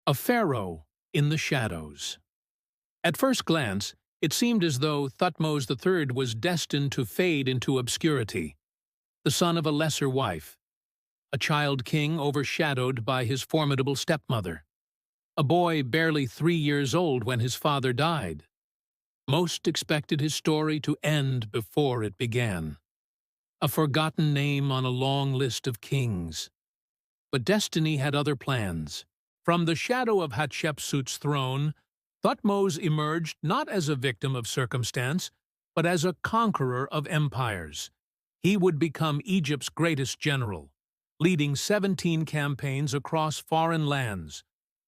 A pharaoh in the shadows. At first glance, it seemed as though Thutmose III was destined to fade into obscurity, the son of a lesser wife, a child king overshadowed by his formidable stepmother, a boy barely 3 years old when his father died. Most expected his story to end before it began, a forgotten name on a long list of kings. But destiny had other plans. From the shadow of Hatshepsut's throne, Thutmose emerged not as a victim of circumstance, but as a conqueror of empires. He would become Egypt's greatest general, leading 17 campaigns across foreign lands,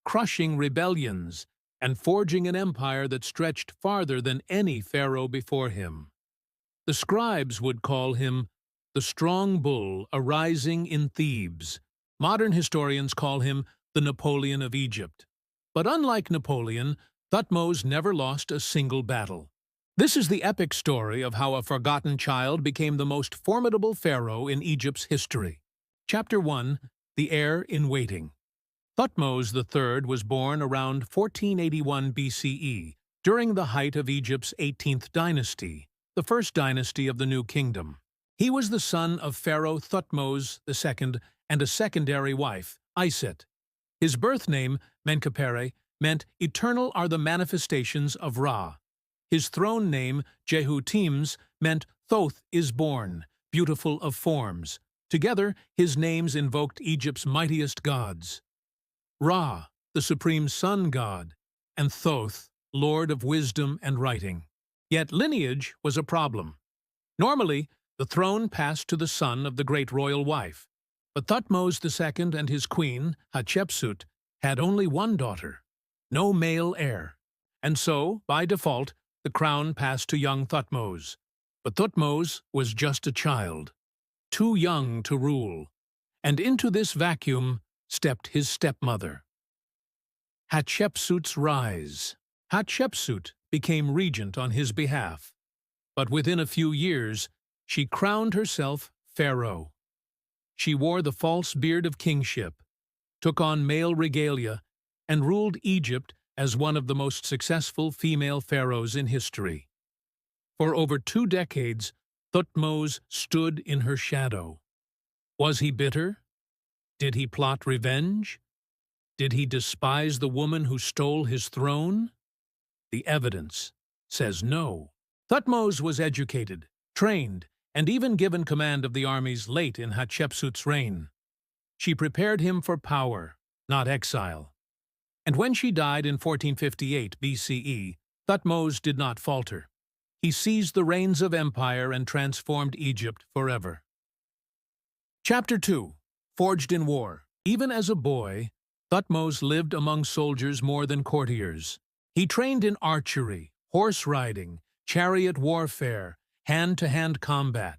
crushing rebellions, and forging an empire that stretched farther than any pharaoh before him. The scribes would call him the strong bull arising in Thebes. Modern historians call him the Napoleon of Egypt. But unlike Napoleon, Thutmose never lost a single battle. This is the epic story of how a forgotten child became the most formidable pharaoh in Egypt's history. Chapter 1. The Heir in Waiting. Thutmose III was born around 1481 BCE, during the height of Egypt's 18th dynasty, the first dynasty of the New Kingdom. He was the son of Pharaoh Thutmose II and a secondary wife, Iset. His birth name, Menkaperre, meant eternal are the manifestations of Ra. His throne name, Jehu-Times, meant Thoth is born, beautiful of forms. Together, his names invoked Egypt's mightiest gods. Ra, the supreme sun god, and Thoth, lord of wisdom and writing. Yet lineage was a problem. Normally, the throne passed to the son of the great royal wife. But Thutmose II and his queen, Hatshepsut, had only one daughter, no male heir. And so, by default, the crown passed to young Thutmose. But Thutmose was just a child, too young to rule. And into this vacuum stepped his stepmother. Hatshepsut's rise. Hatshepsut became regent on his behalf. But within a few years, she crowned herself pharaoh. She wore the false beard of kingship, took on male regalia, and ruled Egypt as one of the most successful female pharaohs in history. For over 2 decades, Thutmose stood in her shadow. Was he bitter? Did he plot revenge? Did he despise the woman who stole his throne? The evidence says no. Thutmose was educated, trained, and even given command of the armies late in Hatshepsut's reign. She prepared him for power, not exile. And when she died in 1458 BCE, Thutmose did not falter. He seized the reins of empire and transformed Egypt forever. Chapter 2. Forged in War. Even as a boy, Thutmose lived among soldiers more than courtiers. He trained in archery, horse riding, chariot warfare, hand-to-hand combat.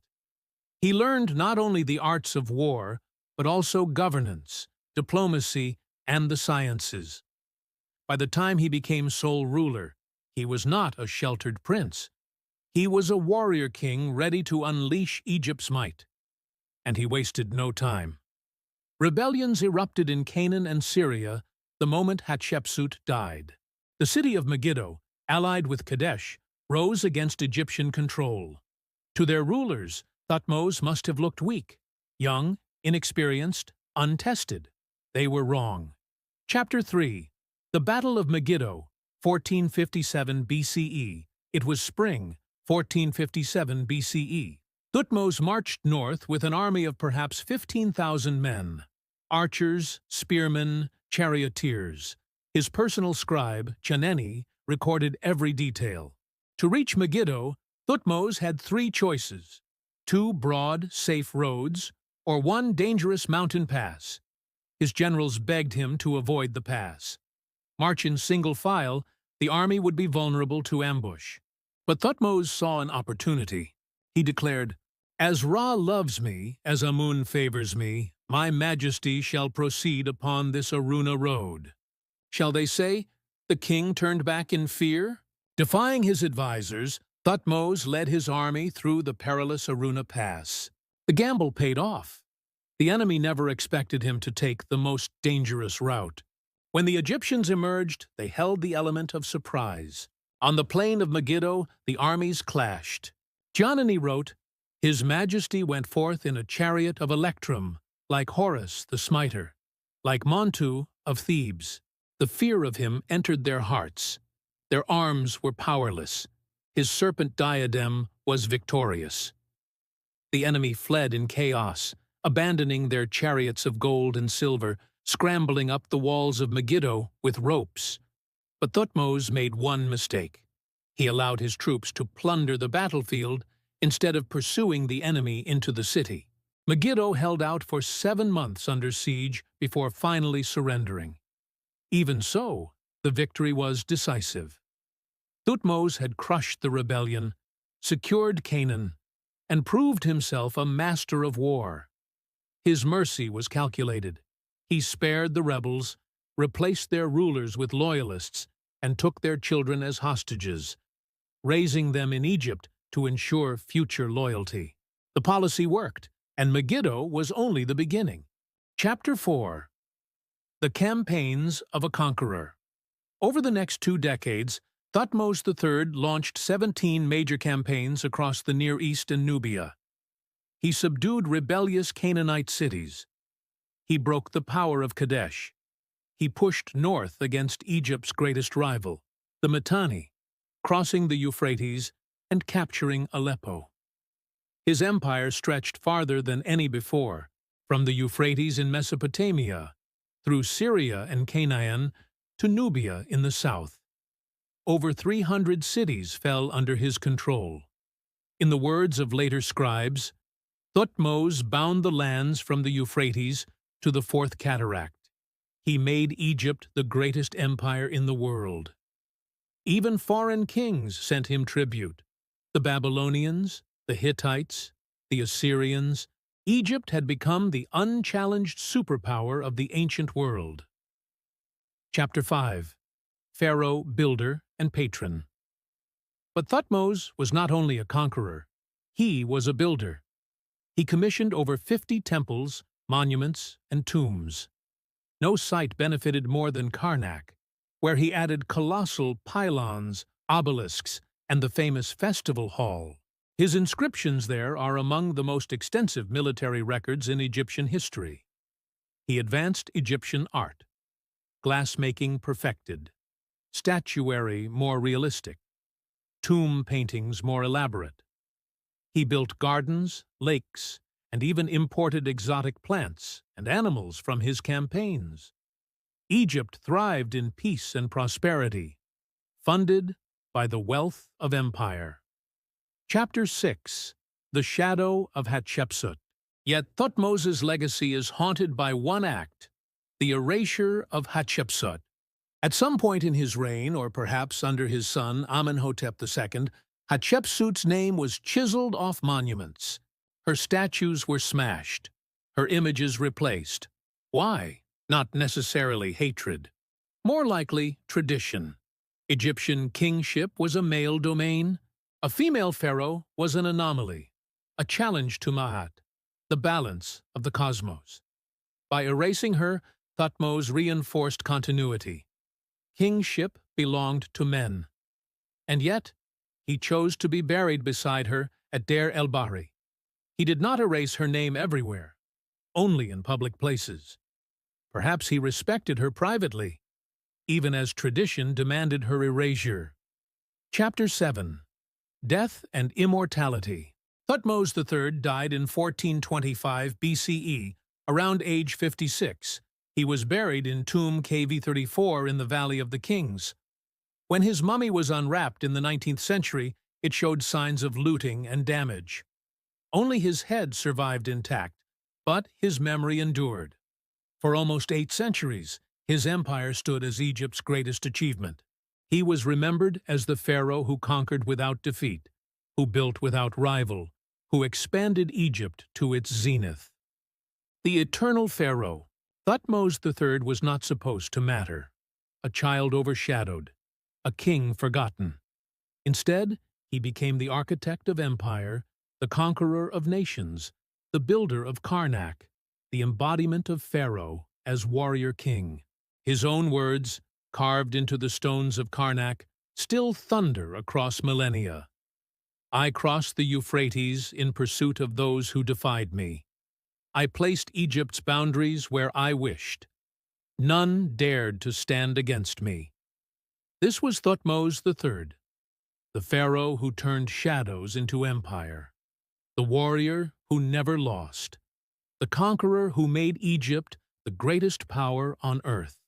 He learned not only the arts of war, but also governance, diplomacy, and the sciences. By the time he became sole ruler, he was not a sheltered prince. He was a warrior king ready to unleash Egypt's might. And he wasted no time. Rebellions erupted in Canaan and Syria the moment Hatshepsut died. The city of Megiddo, allied with Kadesh, rose against Egyptian control. To their rulers, Thutmose must have looked weak, young, inexperienced, untested. They were wrong. Chapter 3. The Battle of Megiddo, 1457 BCE. It was spring, 1457 BCE. Thutmose marched north with an army of perhaps 15,000 men. Archers, spearmen, charioteers. His personal scribe, Chaneni, recorded every detail. To reach Megiddo, Thutmose had 3 choices: 2 broad, safe roads, or 1 dangerous mountain pass. His generals begged him to avoid the pass. March in single file, the army would be vulnerable to ambush. But Thutmose saw an opportunity. He declared, "As Ra loves me, as Amun favors me, my majesty shall proceed upon this Aruna road." Shall they say, the king turned back in fear? Defying his advisors, Thutmose led his army through the perilous Aruna Pass. The gamble paid off. The enemy never expected him to take the most dangerous route. When the Egyptians emerged, they held the element of surprise. On the plain of Megiddo, the armies clashed. Giannini wrote, "His Majesty went forth in a chariot of electrum, like Horus the smiter, like Montu of Thebes. The fear of him entered their hearts. Their arms were powerless. His serpent diadem was victorious." The enemy fled in chaos, abandoning their chariots of gold and silver, scrambling up the walls of Megiddo with ropes. But Thutmose made one mistake. He allowed his troops to plunder the battlefield instead of pursuing the enemy into the city. Megiddo held out for 7 months under siege before finally surrendering. Even so, the victory was decisive. Thutmose had crushed the rebellion, secured Canaan, and proved himself a master of war. His mercy was calculated. He spared the rebels, replaced their rulers with loyalists, and took their children as hostages, raising them in Egypt to ensure future loyalty. The policy worked, and Megiddo was only the beginning. Chapter 4. The Campaigns of a Conqueror. Over the next 2 decades, Thutmose III launched 17 major campaigns across the Near East and Nubia. He subdued rebellious Canaanite cities. He broke the power of Kadesh. He pushed north against Egypt's greatest rival, the Mitanni, crossing the Euphrates and capturing Aleppo. His empire stretched farther than any before, from the Euphrates in Mesopotamia, through Syria and Canaan, to Nubia in the south. Over 300 cities fell under his control. In the words of later scribes, Thutmose bound the lands from the Euphrates to the Fourth Cataract. He made Egypt the greatest empire in the world. Even foreign kings sent him tribute. The Babylonians, the Hittites, the Assyrians. Egypt had become the unchallenged superpower of the ancient world. Chapter 5. Pharaoh, Builder, and Patron. But Thutmose was not only a conqueror. He was a builder. He commissioned over 50 temples, monuments, and tombs. No site benefited more than Karnak, where he added colossal pylons, obelisks, and the famous festival hall. His inscriptions there are among the most extensive military records in Egyptian history. He advanced Egyptian art. Glassmaking perfected. Statuary more realistic. Tomb paintings more elaborate. He built gardens, lakes, and even imported exotic plants and animals from his campaigns. Egypt thrived in peace and prosperity, funded by the wealth of empire. Chapter 6. The Shadow of Hatshepsut. Yet Thutmose's legacy is haunted by one act, the erasure of Hatshepsut. At some point in his reign, or perhaps under his son Amenhotep II, Hatshepsut's name was chiseled off monuments. Her statues were smashed, her images replaced. Why? Not necessarily hatred. More likely, tradition. Egyptian kingship was a male domain. A female pharaoh was an anomaly, a challenge to Ma'at, the balance of the cosmos. By erasing her, Thutmose reinforced continuity. Kingship belonged to men. And yet, he chose to be buried beside her at Deir el-Bahri. He did not erase her name everywhere, only in public places. Perhaps he respected her privately, even as tradition demanded her erasure. Chapter 7. Death and Immortality. Thutmose III died in 1425 BCE, around age 56. He was buried in tomb KV34 in the Valley of the Kings. When his mummy was unwrapped in the 19th century, it showed signs of looting and damage. Only his head survived intact, but his memory endured. For almost 8 centuries, his empire stood as Egypt's greatest achievement. He was remembered as the pharaoh who conquered without defeat, who built without rival, who expanded Egypt to its zenith. The eternal pharaoh. Thutmose III was not supposed to matter. A child overshadowed, a king forgotten. Instead, he became the architect of empire, the conqueror of nations, the builder of Karnak, the embodiment of Pharaoh as warrior king. His own words, carved into the stones of Karnak, still thunder across millennia. I crossed the Euphrates in pursuit of those who defied me. I placed Egypt's boundaries where I wished. None dared to stand against me. This was Thutmose III, the pharaoh who turned shadows into empire, the warrior who never lost, the conqueror who made Egypt the greatest power on earth.